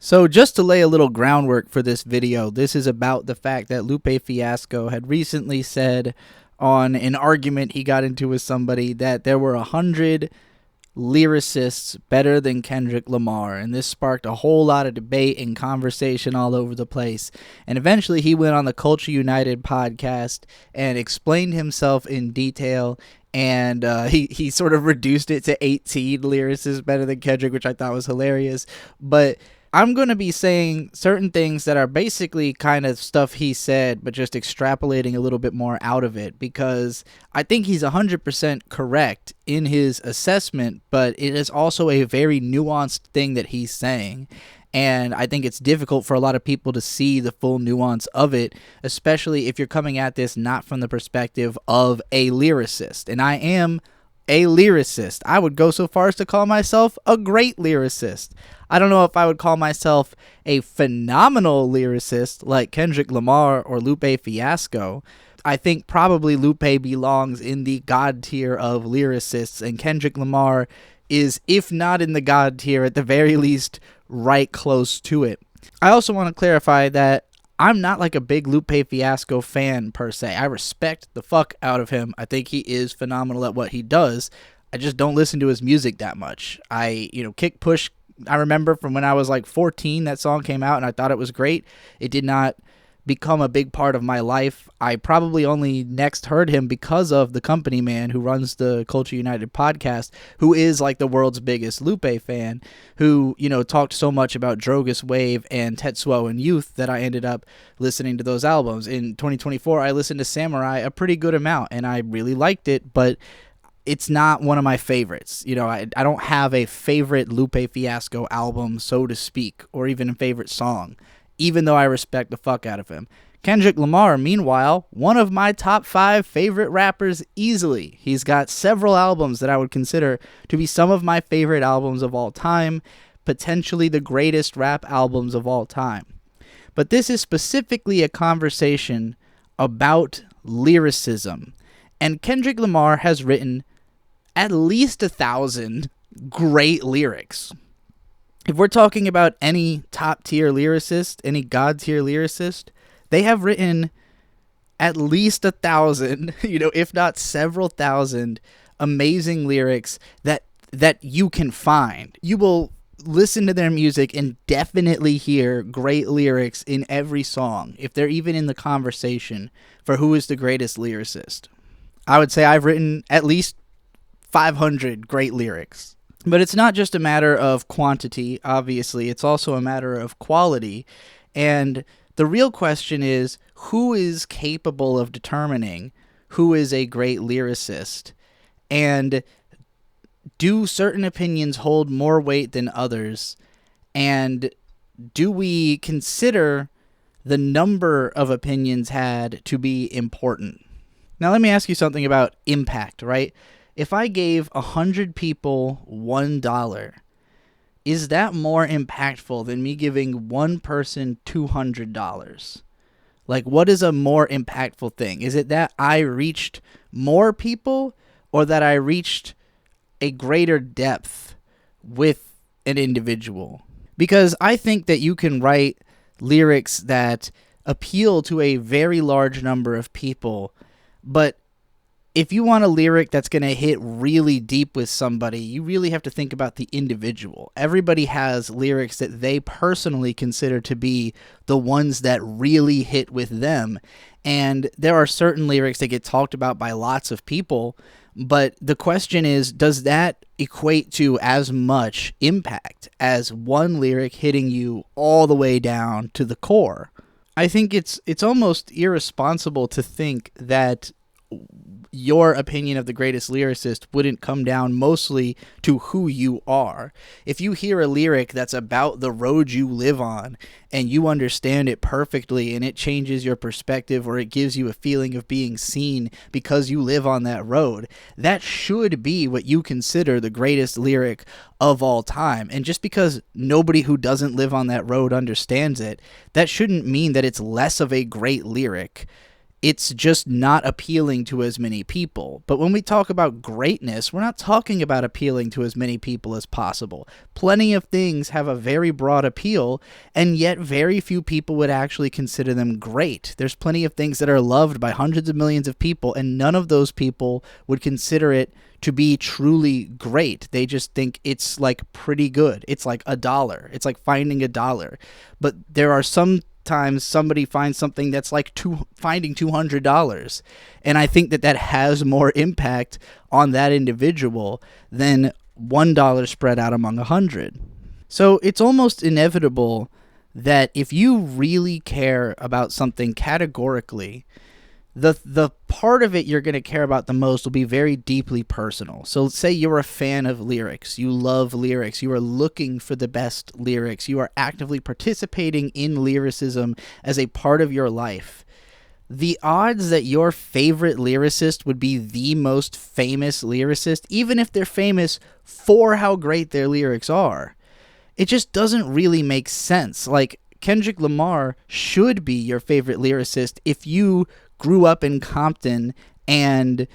So just to lay a little groundwork for this video, this is about the fact that Lupe Fiasco had recently said on an argument he got into with somebody that there were 100 lyricists better than Kendrick Lamar, and this sparked a whole lot of debate and conversation all over the place. And eventually he went on the Culture United podcast and explained himself in detail, and he sort of reduced it to 18 lyricists better than Kendrick, which I thought was hilarious. But I'm going to be saying certain things that are basically kind of stuff he said, but just extrapolating a little bit more out of it, because I think he's 100% correct in his assessment, but it is also a very nuanced thing that he's saying. And I think it's difficult for a lot of people to see the full nuance of it, especially if you're coming at this not from the perspective of a lyricist. And I am a lyricist. I would go so far as to call myself a great lyricist. I don't know if I would call myself a phenomenal lyricist like Kendrick Lamar or Lupe Fiasco. I think probably Lupe belongs in the God tier of lyricists, and Kendrick Lamar is, if not in the God tier, at the very least right close to it. I also want to clarify that I'm not like a big Lupe Fiasco fan per se. I respect the fuck out of him. I think he is phenomenal at what he does. I just don't listen to his music that much. Kick Push, I remember from when I was like 14, that song came out and I thought it was great. It did not become a big part of my life. I probably only next heard him because of the company man who runs the Culture United podcast, who is like the world's biggest Lupe fan, who, talked so much about Drogas Wave and Tetsuo and Youth that I ended up listening to those albums. In 2024, I listened to Samurai a pretty good amount and I really liked it, but it's not one of my favorites. I don't have a favorite Lupe Fiasco album, so to speak, or even a favorite song, even though I respect the fuck out of him. Kendrick Lamar, meanwhile, one of my top 5 favorite rappers easily. He's got several albums that I would consider to be some of my favorite albums of all time, potentially the greatest rap albums of all time. But this is specifically a conversation about lyricism, and Kendrick Lamar has written at least 1,000 great lyrics. If we're talking about any top tier lyricist, any god tier lyricist, they have written at least 1,000, if not several thousand amazing lyrics that you can find. You will listen to their music and definitely hear great lyrics in every song, if they're even in the conversation for who is the greatest lyricist. I would say I've written at least 500 great lyrics. But it's not just a matter of quantity, obviously. It's also a matter of quality. And the real question is, who is capable of determining who is a great lyricist? And do certain opinions hold more weight than others? And do we consider the number of opinions had to be important? Now, let me ask you something about impact, right? If I gave 100 people $1, is that more impactful than me giving one person $200? Like, what is a more impactful thing? Is it that I reached more people, or that I reached a greater depth with an individual? Because I think that you can write lyrics that appeal to a very large number of people, but if you want a lyric that's going to hit really deep with somebody, you really have to think about the individual. Everybody has lyrics that they personally consider to be the ones that really hit with them. And there are certain lyrics that get talked about by lots of people, but the question is, does that equate to as much impact as one lyric hitting you all the way down to the core? I think it's almost irresponsible to think that your opinion of the greatest lyricist wouldn't come down mostly to who you are. If you hear a lyric that's about the road you live on and you understand it perfectly and it changes your perspective, or it gives you a feeling of being seen because you live on that road, that should be what you consider the greatest lyric of all time. And just because nobody who doesn't live on that road understands it, that shouldn't mean that it's less of a great lyric. It's just not appealing to as many people. But when we talk about greatness, we're not talking about appealing to as many people as possible. Plenty of things have a very broad appeal, and yet very few people would actually consider them great. There's plenty of things that are loved by hundreds of millions of people, and none of those people would consider it to be truly great. They just think it's like pretty good. It's like $1. It's like finding $1. But there are some times somebody finds something that's like finding $200, and I think that has more impact on that individual than $1 spread out among 100. So it's almost inevitable that if you really care about something categorically, the part of it you're going to care about the most will be very deeply personal. So let's say you're a fan of lyrics, you love lyrics, you are looking for the best lyrics, you are actively participating in lyricism as a part of your life. The odds that your favorite lyricist would be the most famous lyricist, even if they're famous for how great their lyrics are, it just doesn't really make sense. Like, Kendrick Lamar should be your favorite lyricist if you grew up in Compton and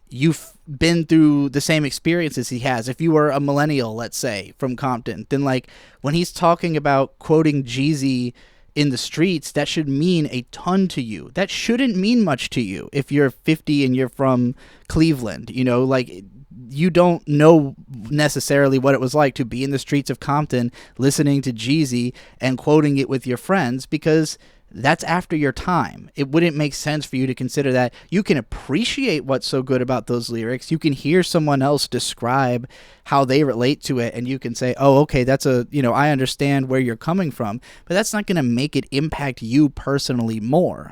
you've been through the same experiences he has. If you were a millennial, let's say, from Compton, then like when he's talking about quoting Jeezy in the streets, that should mean a ton to you. That shouldn't mean much to you if you're 50 and you're from Cleveland. You know, like, you don't know necessarily what it was like to be in the streets of Compton listening to Jeezy and quoting it with your friends, because that's after your time. It wouldn't make sense for you to consider that. You can appreciate what's so good about those lyrics. You can hear someone else describe how they relate to it, and you can say, oh, okay, I understand where you're coming from, but that's not going to make it impact you personally more.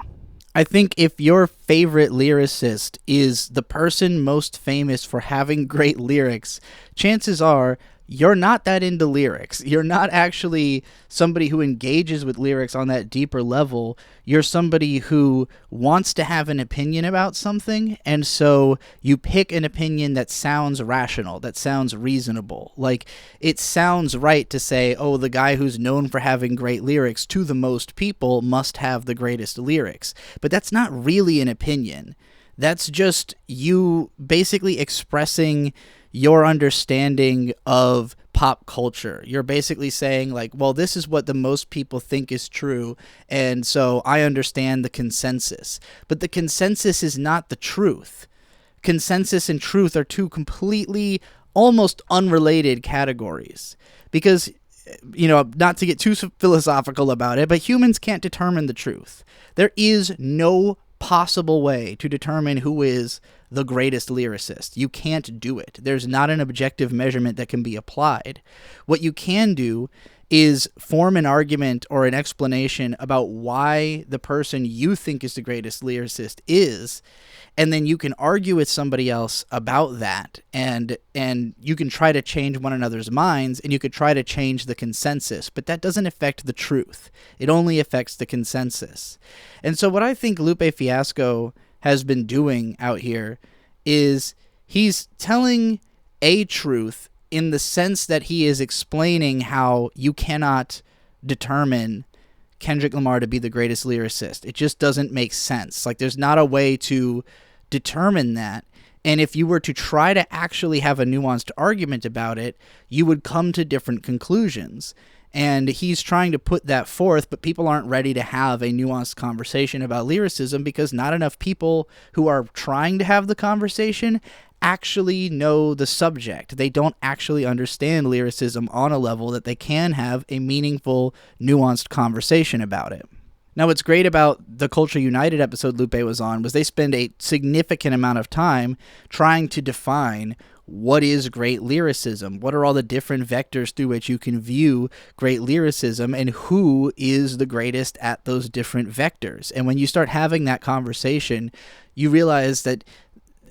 I think if your favorite lyricist is the person most famous for having great lyrics, chances are you're not that into lyrics. You're not actually somebody who engages with lyrics on that deeper level. You're somebody who wants to have an opinion about something, and so you pick an opinion that sounds rational, that sounds reasonable. Like, it sounds right to say, oh, the guy who's known for having great lyrics to the most people must have the greatest lyrics. But that's not really an opinion. That's just you basically expressing your understanding of pop culture. You're basically saying, like, well, this is what the most people think is true, and so I understand the consensus. But the consensus is not the truth. Consensus and truth are two completely, almost unrelated categories. Because, not to get too philosophical about it, but humans can't determine the truth. There is no possible way to determine who is the greatest lyricist. You can't do it. There's not an objective measurement that can be applied. What you can do is form an argument or an explanation about why the person you think is the greatest lyricist is, and then you can argue with somebody else about that, and you can try to change one another's minds, and you could try to change the consensus, but that doesn't affect the truth. It only affects the consensus. And so what I think Lupe Fiasco has been doing out here is he's telling a truth in the sense that he is explaining how you cannot determine Kendrick Lamar to be the greatest lyricist. It just doesn't make sense. Like, there's not a way to determine that. And if you were to try to actually have a nuanced argument about it, you would come to different conclusions. And he's trying to put that forth, but people aren't ready to have a nuanced conversation about lyricism because not enough people who are trying to have the conversation actually know the subject. They don't actually understand lyricism on a level that they can have a meaningful, nuanced conversation about it. Now, what's great about the Culture United episode Lupe was on was they spend a significant amount of time trying to define what is great lyricism, what are all the different vectors through which you can view great lyricism, and who is the greatest at those different vectors. And when you start having that conversation, you realize that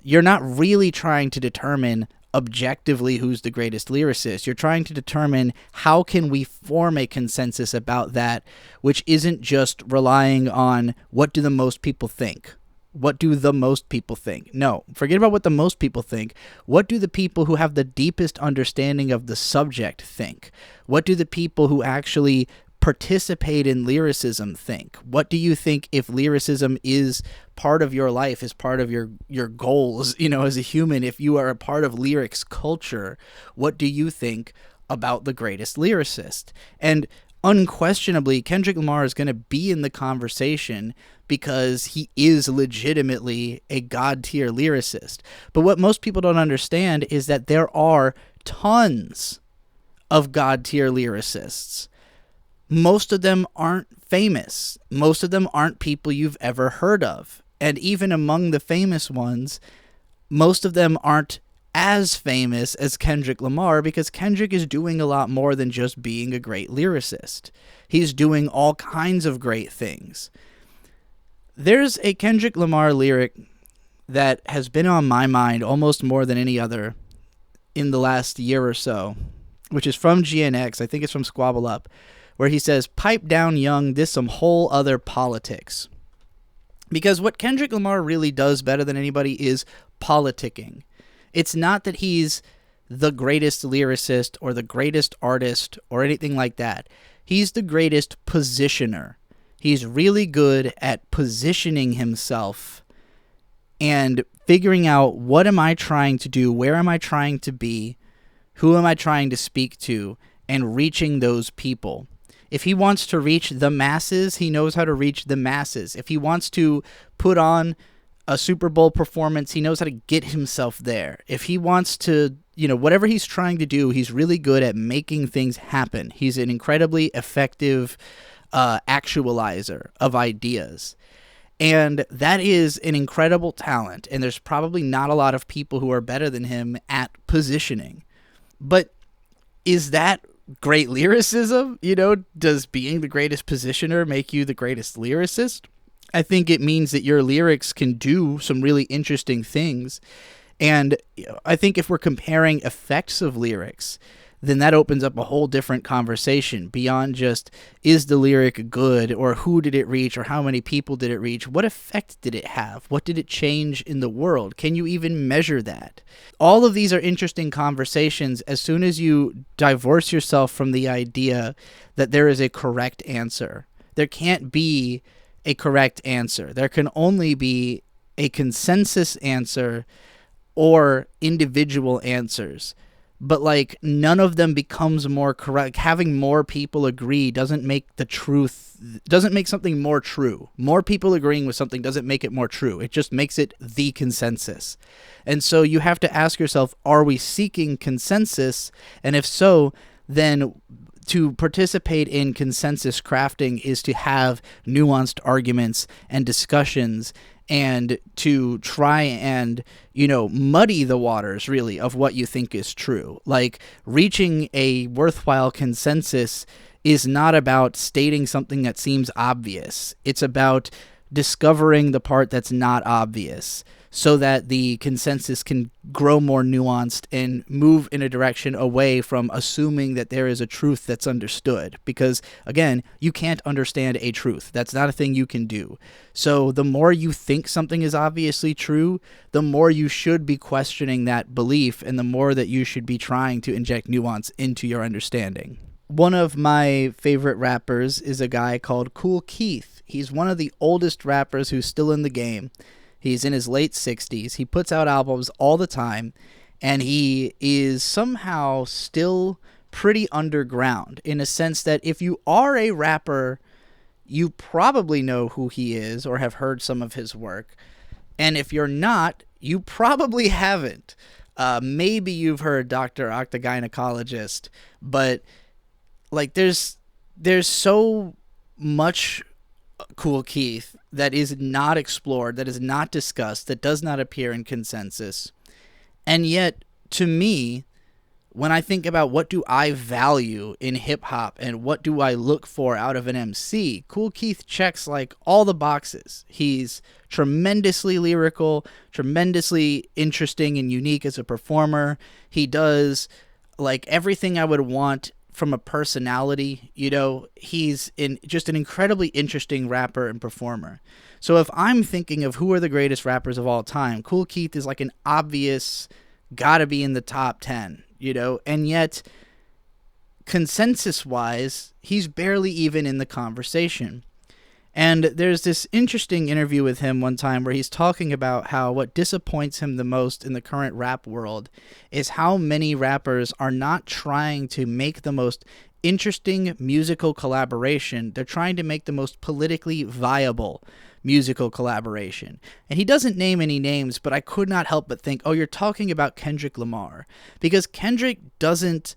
you're not really trying to determine objectively who's the greatest lyricist. You're trying to determine how can we form a consensus about that, which isn't just relying on what do the most people think. What do the most people think? No, forget about what the most people think. What do the people who have the deepest understanding of the subject think? What do the people who actually participate in lyricism think? What do you think if lyricism is part of your life, is part of your goals, as a human? If you are a part of lyrics culture, what do you think about the greatest lyricist? And unquestionably, Kendrick Lamar is going to be in the conversation because he is legitimately a god-tier lyricist. But what most people don't understand is that there are tons of god-tier lyricists. Most of them aren't famous. Most of them aren't people you've ever heard of. And even among the famous ones, most of them aren't as famous as Kendrick Lamar, because Kendrick is doing a lot more than just being a great lyricist. He's doing all kinds of great things. There's a Kendrick Lamar lyric that has been on my mind almost more than any other in the last year or so, which is from GNX. I think it's from Squabble Up, where he says, "Pipe down, young, this some whole other politics." Because what Kendrick Lamar really does better than anybody is politicking. It's not that he's the greatest lyricist or the greatest artist or anything like that. He's the greatest positioner. He's really good at positioning himself and figuring out, what am I trying to do? Where am I trying to be? Who am I trying to speak to? And reaching those people. If he wants to reach the masses, he knows how to reach the masses. If he wants to put on a Super Bowl performance, he knows how to get himself there. If he wants to, whatever he's trying to do, he's really good at making things happen. He's an incredibly effective actualizer of ideas. And that is an incredible talent. And there's probably not a lot of people who are better than him at positioning. But is that great lyricism? Does being the greatest positioner make you the greatest lyricist? I think it means that your lyrics can do some really interesting things. And I think if we're comparing effects of lyrics, then that opens up a whole different conversation beyond just, is the lyric good, or who did it reach, or how many people did it reach? What effect did it have? What did it change in the world? Can you even measure that? All of these are interesting conversations as soon as you divorce yourself from the idea that there is a correct answer. There can't be a correct answer. There can only be a consensus answer or individual answers. But none of them becomes more correct. Having more people agree doesn't make something more true. More people agreeing with something doesn't make it more true. It just makes it the consensus. And so you have to ask yourself, are we seeking consensus? And if so, then to participate in consensus crafting is to have nuanced arguments and discussions, and to try and, muddy the waters, really, of what you think is true. Reaching a worthwhile consensus is not about stating something that seems obvious. It's about discovering the part that's not obvious, so that the consensus can grow more nuanced and move in a direction away from assuming that there is a truth that's understood. Because, again, you can't understand a truth. That's not a thing you can do. So the more you think something is obviously true, the more you should be questioning that belief, and the more that you should be trying to inject nuance into your understanding. One of my favorite rappers is a guy called Kool Keith. He's one of the oldest rappers who's still in the game. He's in his late 60s. He puts out albums all the time, and he is somehow still pretty underground, in a sense that if you are a rapper, you probably know who he is or have heard some of his work. And if you're not, you probably haven't. Maybe you've heard Dr. Octogynecologist, but there's so much Kool Keith that is not explored, that is not discussed, that does not appear in consensus. And yet, to me, when I think about what do I value in hip-hop and what do I look for out of an MC, Kool Keith checks all the boxes. He's tremendously lyrical, tremendously interesting and unique as a performer. He does everything I would want from a personality. He's just an incredibly interesting rapper and performer. So if I'm thinking of who are the greatest rappers of all time, Kool Keith is an obvious, gotta be in the top 10, and yet consensus-wise, he's barely even in the conversation. And there's this interesting interview with him one time where he's talking about how what disappoints him the most in the current rap world is how many rappers are not trying to make the most interesting musical collaboration. They're trying to make the most politically viable musical collaboration. And he doesn't name any names, but I could not help but think, oh, you're talking about Kendrick Lamar. Because Kendrick doesn't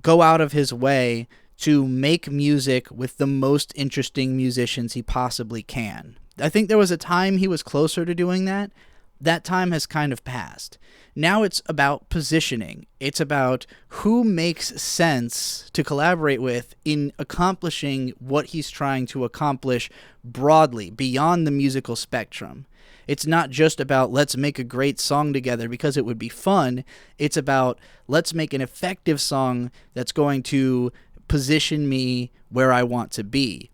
go out of his way to make music with the most interesting musicians he possibly can. I think there was a time he was closer to doing that. That time has kind of passed. Now it's about positioning. It's about who makes sense to collaborate with in accomplishing what he's trying to accomplish broadly, beyond the musical spectrum. It's not just about let's make a great song together because it would be fun. It's about let's make an effective song that's going to position me where I want to be.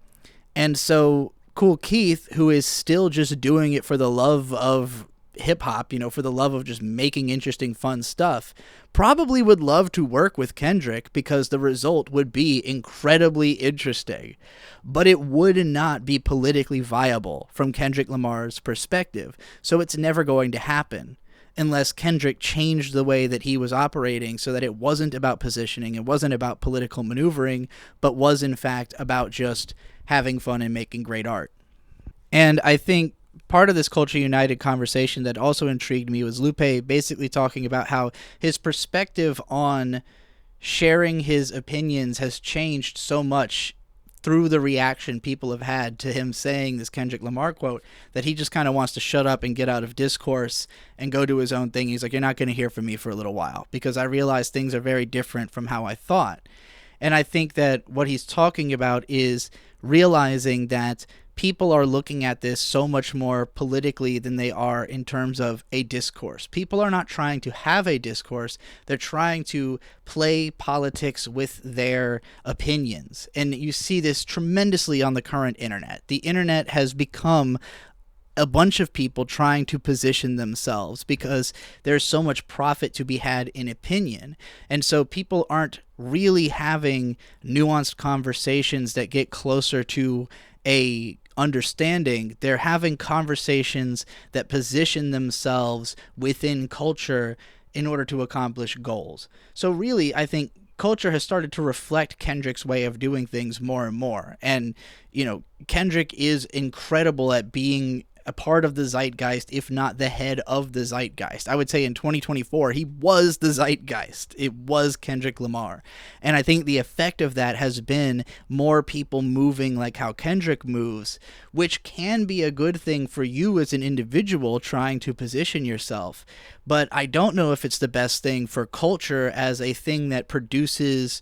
And so Kool Keith, who is still just doing it for the love of hip hop, for the love of just making interesting, fun stuff, probably would love to work with Kendrick because the result would be incredibly interesting. But it would not be politically viable from Kendrick Lamar's perspective. So it's never going to happen unless Kendrick changed the way that he was operating so that it wasn't about positioning, it wasn't about political maneuvering, but was in fact about just having fun and making great art. And I think part of this Culture United conversation that also intrigued me was Lupe basically talking about how his perspective on sharing his opinions has changed so much through the reaction people have had to him saying this Kendrick Lamar quote, that he just kind of wants to shut up and get out of discourse and go do his own thing. He's like, you're not going to hear from me for a little while because I realize things are very different from how I thought. And I think that what he's talking about is realizing that people are looking at this so much more politically than they are in terms of a discourse. People are not trying to have a discourse. They're trying to play politics with their opinions. And you see this tremendously on the current internet. The internet has become a bunch of people trying to position themselves because there's so much profit to be had in opinion. And so people aren't really having nuanced conversations that get closer to a understanding. They're having conversations that position themselves within culture in order to accomplish goals. So really, I think culture has started to reflect Kendrick's way of doing things more and more. And, Kendrick is incredible at being a part of the zeitgeist, if not the head of the zeitgeist. I would say in 2024, he was the zeitgeist. It was Kendrick Lamar. And I think the effect of that has been more people moving like how Kendrick moves, which can be a good thing for you as an individual trying to position yourself. But I don't know if it's the best thing for culture as a thing that produces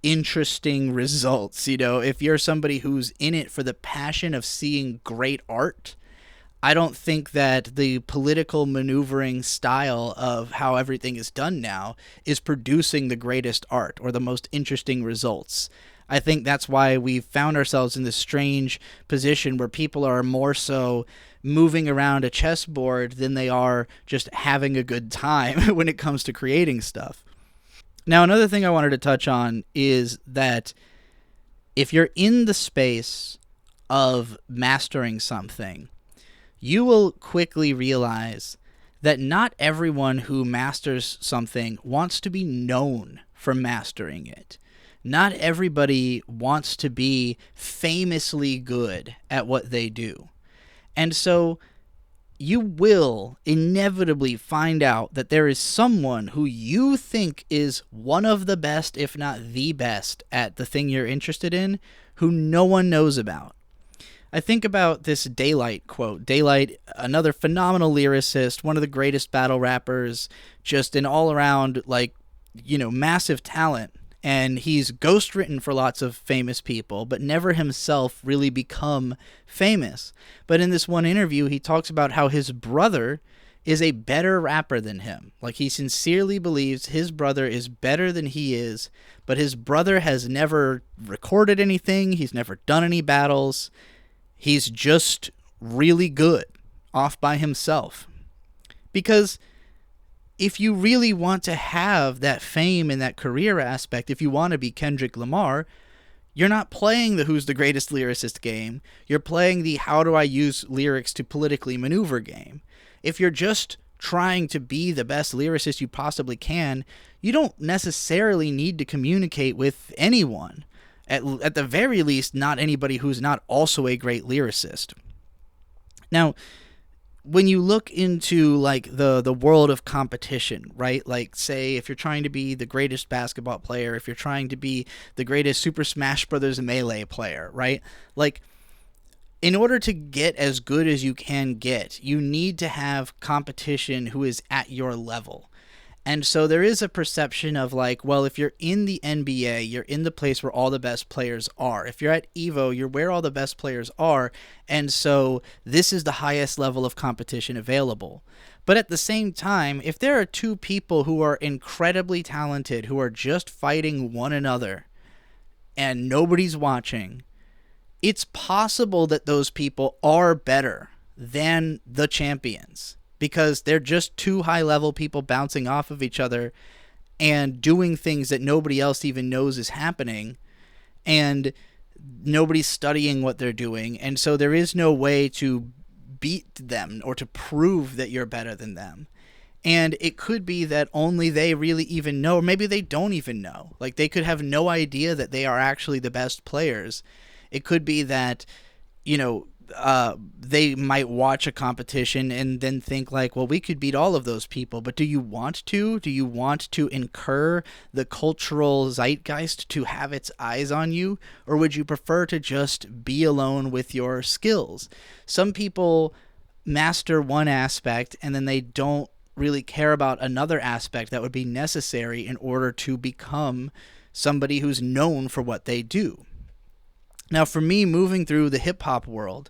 interesting results. If you're somebody who's in it for the passion of seeing great art, I don't think that the political maneuvering style of how everything is done now is producing the greatest art or the most interesting results. I think that's why we've found ourselves in this strange position where people are more so moving around a chessboard than they are just having a good time when it comes to creating stuff. Now, another thing I wanted to touch on is that if you're in the space of mastering something, you will quickly realize that not everyone who masters something wants to be known for mastering it. Not everybody wants to be famously good at what they do. And so you will inevitably find out that there is someone who you think is one of the best, if not the best, at the thing you're interested in, who no one knows about. I think about this Daylight quote. Daylight, another phenomenal lyricist, one of the greatest battle rappers, just an all-around, massive talent. And he's ghostwritten for lots of famous people, but never himself really become famous. But in this one interview, he talks about how his brother is a better rapper than him. Like, he sincerely believes his brother is better than he is, but his brother has never recorded anything. He's never done any battles. He's just really good off by himself. Because if you really want to have that fame and that career aspect, if you want to be Kendrick Lamar, you're not playing the who's the greatest lyricist game. You're playing the how do I use lyrics to politically maneuver game. If you're just trying to be the best lyricist you possibly can, you don't necessarily need to communicate with anyone. At the very least, not anybody who's not also a great lyricist. Now, when you look into like the world of competition, right? Like, say if you're trying to be the greatest basketball player, if you're trying to be the greatest Super Smash Brothers Melee player, right? Like, in order to get as good as you can get, you need to have competition who is at your level. And so there is a perception of like, well, if you're in the NBA, you're in the place where all the best players are. If you're at Evo, you're where all the best players are. And so this is the highest level of competition available. But at the same time, if there are two people who are incredibly talented, who are just fighting one another, and nobody's watching, it's possible that those people are better than the champions, because they're just two high-level people bouncing off of each other and doing things that nobody else even knows is happening, and nobody's studying what they're doing, and so there is no way to beat them or to prove that you're better than them. And it could be that only they really even know, or maybe they don't even know. Like, they could have no idea that they are actually the best players. It could be that, you know, they might watch a competition and then think like, well, we could beat all of those people, but do you want to? Do you want to incur the cultural zeitgeist to have its eyes on you? Or would you prefer to just be alone with your skills? Some people master one aspect and then they don't really care about another aspect that would be necessary in order to become somebody who's known for what they do. Now, for me, moving through the hip-hop world,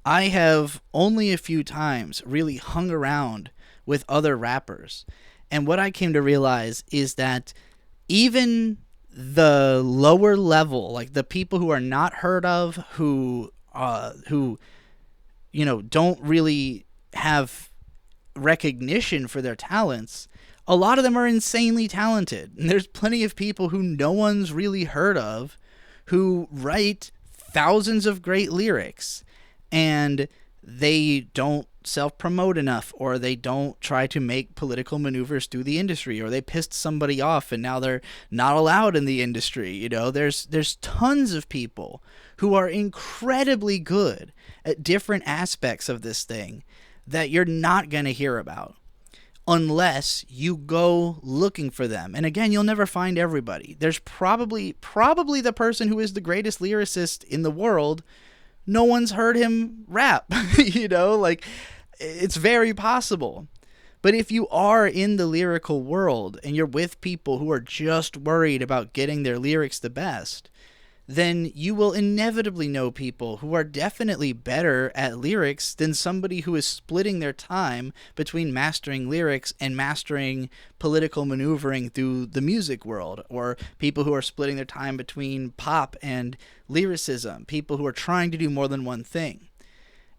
I have only a few times really hung around with other rappers. And what I came to realize is that even the lower level, like the people who are not heard of, who you know, don't really have recognition for their talents, a lot of them are insanely talented. And there's plenty of people who no one's really heard of who write thousands of great lyrics, and they don't self-promote enough, or they don't try to make political maneuvers through the industry, or they pissed somebody off and now they're not allowed in the industry. You know, there's tons of people who are incredibly good at different aspects of this thing that you're not going to hear about unless you go looking for them. And again, you'll never find everybody. There's probably the person who is the greatest lyricist in the world, no one's heard him rap. You know, like, it's very possible. But if you are in the lyrical world and you're with people who are just worried about getting their lyrics the best, then you will inevitably know people who are definitely better at lyrics than somebody who is splitting their time between mastering lyrics and mastering political maneuvering through the music world, or people who are splitting their time between pop and lyricism, people who are trying to do more than one thing.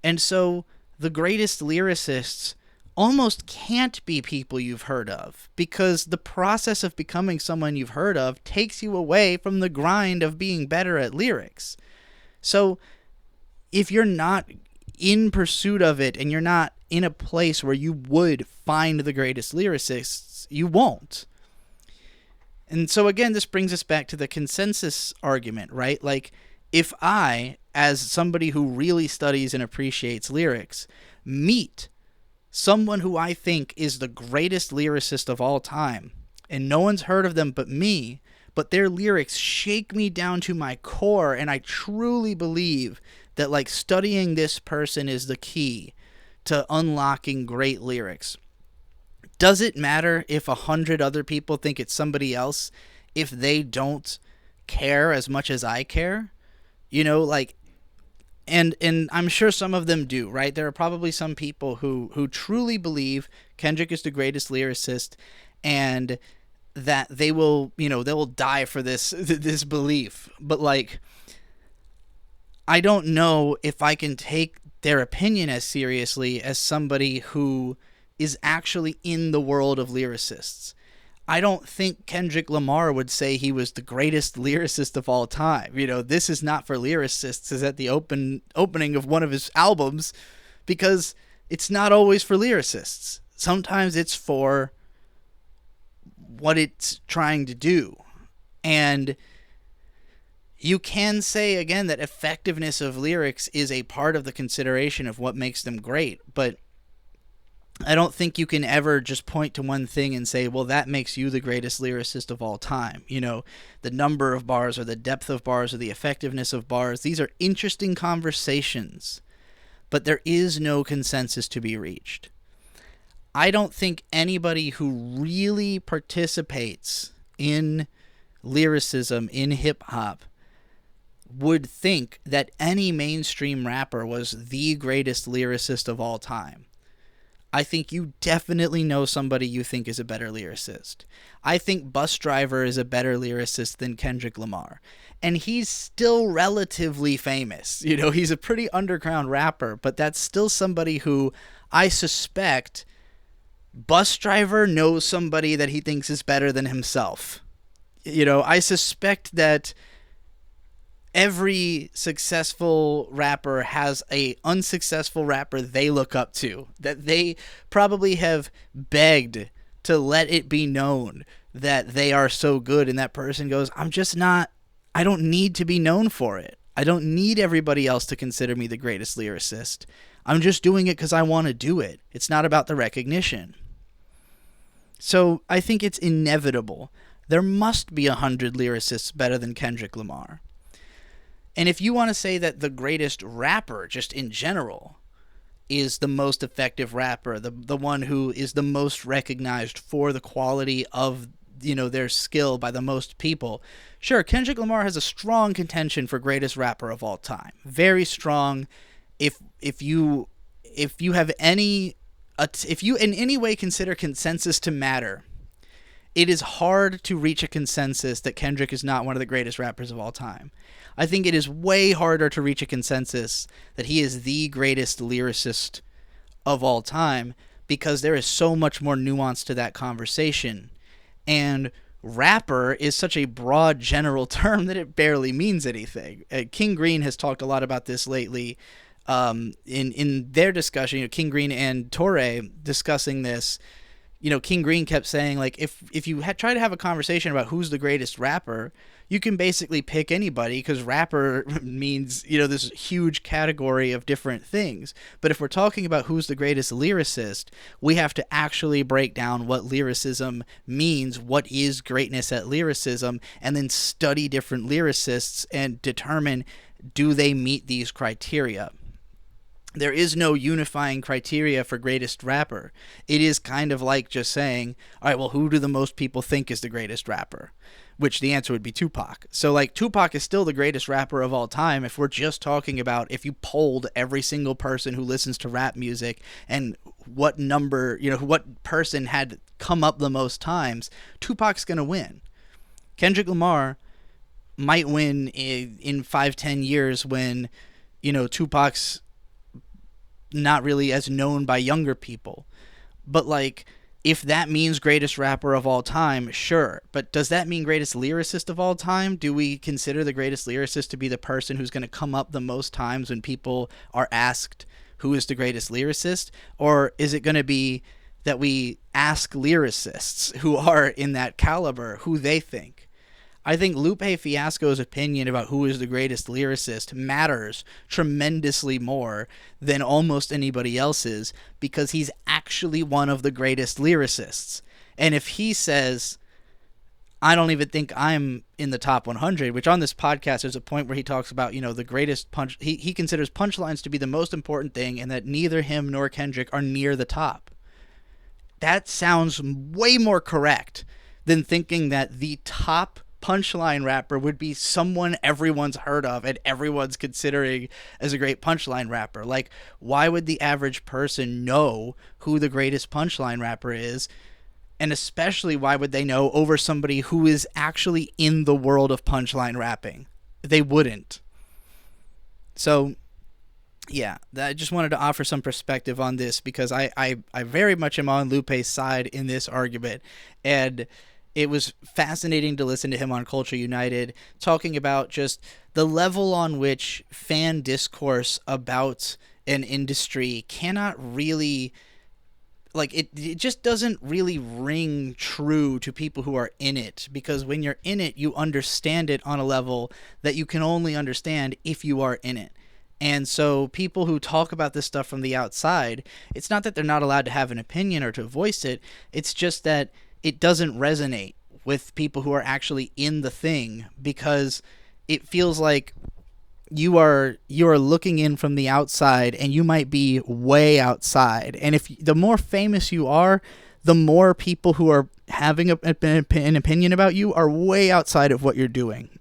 And so the greatest lyricists almost can't be people you've heard of, because the process of becoming someone you've heard of takes you away from the grind of being better at lyrics. So if you're not in pursuit of it and you're not in a place where you would find the greatest lyricists, you won't. And so again, this brings us back to the consensus argument, right? Like, if I, as somebody who really studies and appreciates lyrics, meet someone who I think is the greatest lyricist of all time, and no one's heard of them but me, but their lyrics shake me down to my core, and I truly believe that, like, studying this person is the key to unlocking great lyrics. Does it matter if 100 other people think it's somebody else if they don't care as much as I care? You know, like, And I'm sure some of them do, right? There are probably some people who truly believe Kendrick is the greatest lyricist, and that they will die for this belief. But, like, I don't know if I can take their opinion as seriously as somebody who is actually in the world of lyricists. I don't think Kendrick Lamar would say he was the greatest lyricist of all time. This is not for lyricists is at the opening of one of his albums, because it's not always for lyricists. Sometimes it's for what it's trying to do. And you can say, again, that effectiveness of lyrics is a part of the consideration of what makes them great, but I don't think you can ever just point to one thing and say, well, that makes you the greatest lyricist of all time. The number of bars or the depth of bars or the effectiveness of bars, these are interesting conversations, but there is no consensus to be reached. I don't think anybody who really participates in lyricism, in hip-hop, would think that any mainstream rapper was the greatest lyricist of all time. I think you definitely know somebody you think is a better lyricist. I think Bus Driver is a better lyricist than Kendrick Lamar. And he's still relatively famous. He's a pretty underground rapper, but that's still somebody who I suspect Bus Driver knows somebody that he thinks is better than himself. I suspect that every successful rapper has a unsuccessful rapper they look up to, that they probably have begged to let it be known that they are so good, and that person goes, I don't need to be known for it. I don't need everybody else to consider me the greatest lyricist. I'm just doing it because I want to do it. It's not about the recognition. So I think it's inevitable. There must be 100 lyricists better than Kendrick Lamar. And if you want to say that the greatest rapper, just in general, is the most effective rapper, the one who is the most recognized for the quality of their skill by the most people, sure, Kendrick Lamar has a strong contention for greatest rapper of all time. Very strong. If you have any, if you in any way consider consensus to matter, it is hard to reach a consensus that Kendrick is not one of the greatest rappers of all time. I think it is way harder to reach a consensus that he is the greatest lyricist of all time, because there is so much more nuance to that conversation. And rapper is such a broad general term that it barely means anything. King Green has talked a lot about this lately in their discussion. King Green and Torre discussing this. King Green kept saying, like, if you try to have a conversation about who's the greatest rapper, you can basically pick anybody, because rapper means, this huge category of different things. But if we're talking about who's the greatest lyricist, we have to actually break down what lyricism means, what is greatness at lyricism, and then study different lyricists and determine, do they meet these criteria? There is no unifying criteria for greatest rapper. It is kind of like just saying, all right, well, who do the most people think is the greatest rapper? Which the answer would be Tupac. So, like, Tupac is still the greatest rapper of all time if we're just talking about, if you polled every single person who listens to rap music and what number, what person had come up the most times, Tupac's going to win. Kendrick Lamar might win in 5-10 years when, Tupac's not really as known by younger people. But, like, if that means greatest rapper of all time, sure. But does that mean greatest lyricist of all time? Do we consider the greatest lyricist to be the person who's going to come up the most times when people are asked who is the greatest lyricist? Or is it going to be that we ask lyricists who are in that caliber who they think? I think Lupe Fiasco's opinion about who is the greatest lyricist matters tremendously more than almost anybody else's, because he's actually one of the greatest lyricists. And if he says, I don't even think I'm in the top 100, which on this podcast there's a point where he talks about, the greatest punch. He considers punchlines to be the most important thing, and that neither him nor Kendrick are near the top. That sounds way more correct than thinking that the top punchline rapper would be someone everyone's heard of and everyone's considering as a great punchline rapper. Like, why would the average person know who the greatest punchline rapper is? And especially, why would they know over somebody who is actually in the world of punchline rapping? They wouldn't. So Yeah, I just wanted to offer some perspective on this because I very much am on Lupe's side in this argument. And it was fascinating to listen to him on Culture United talking about just the level on which fan discourse about an industry cannot really, like, it just doesn't really ring true to people who are in it, because when you're in it you understand it on a level that you can only understand if you are in it. And so people who talk about this stuff from the outside, it's not that they're not allowed to have an opinion or to voice it, it's just that it doesn't resonate with people who are actually in the thing, because it feels like you are looking in from the outside and you might be way outside. And if the more famous you are, the more people who are having an opinion about you are way outside of what you're doing.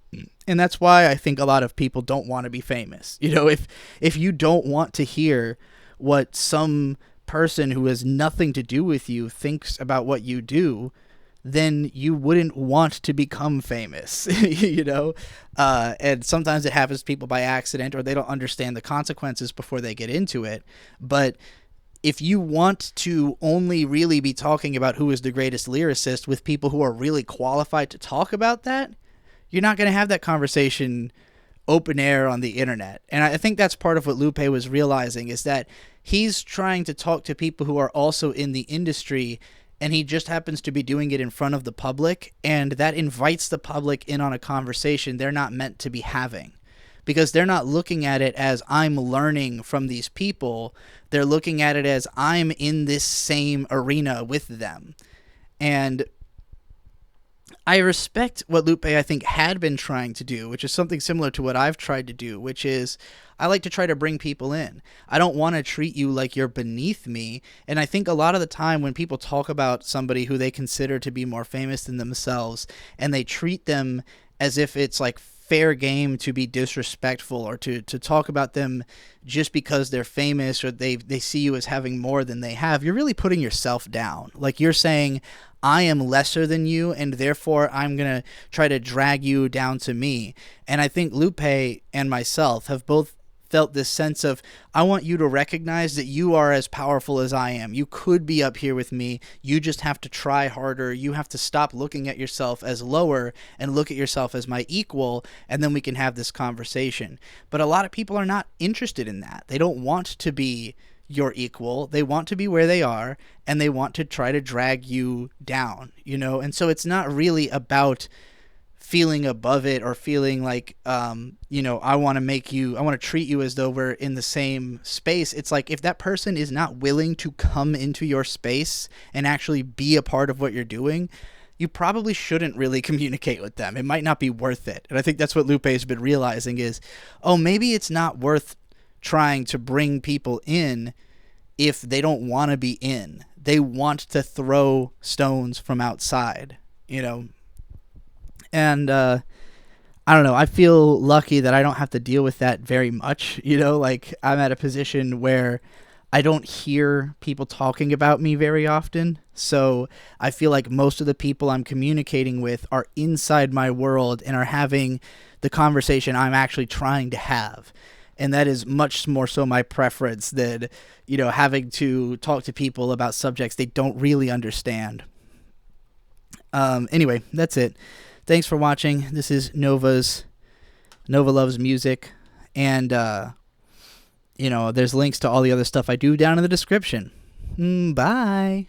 And that's why I think a lot of people don't want to be famous. If you don't want to hear what some person who has nothing to do with you thinks about what you do, then you wouldn't want to become famous. And sometimes it happens to people by accident, or they don't understand the consequences before they get into it. But if you want to only really be talking about who is the greatest lyricist with people who are really qualified to talk about that, you're not going to have that conversation open air on the internet. And I think that's part of what Lupe was realizing, is that he's trying to talk to people who are also in the industry, and he just happens to be doing it in front of the public, and that invites the public in on a conversation they're not meant to be having, because they're not looking at it as I'm learning from these people. They're looking at it as I'm in this same arena with them. And I respect what Lupe, I think, had been trying to do, which is something similar to what I've tried to do, which is I like to try to bring people in. I don't want to treat you like you're beneath me. And I think a lot of the time when people talk about somebody who they consider to be more famous than themselves, and they treat them as if it's like fair game to be disrespectful, or to talk about them just because they're famous, or they see you as having more than they have, you're really putting yourself down. Like, you're saying, I am lesser than you, and therefore I'm going to try to drag you down to me. And I think Lupe and myself have both felt this sense of, I want you to recognize that you are as powerful as I am. You could be up here with me. You just have to try harder. You have to stop looking at yourself as lower and look at yourself as my equal, and then we can have this conversation. But a lot of people are not interested in that. They don't want to be your equal. They want to be where they are, and they want to try to drag you down, And so it's not really about feeling above it, or feeling like, I want to treat you as though we're in the same space. It's like, if that person is not willing to come into your space and actually be a part of what you're doing, you probably shouldn't really communicate with them. It might not be worth it. And I think that's what Lupe has been realizing is, maybe it's not worth trying to bring people in if they don't want to be in. They want to throw stones from outside, And I don't know. I feel lucky that I don't have to deal with that very much. Like, I'm at a position where I don't hear people talking about me very often. So I feel like most of the people I'm communicating with are inside my world and are having the conversation I'm actually trying to have. And that is much more so my preference than, having to talk to people about subjects they don't really understand. Anyway, that's it. Thanks for watching. This is Nova Loves Music. And, there's links to all the other stuff I do down in the description. Bye.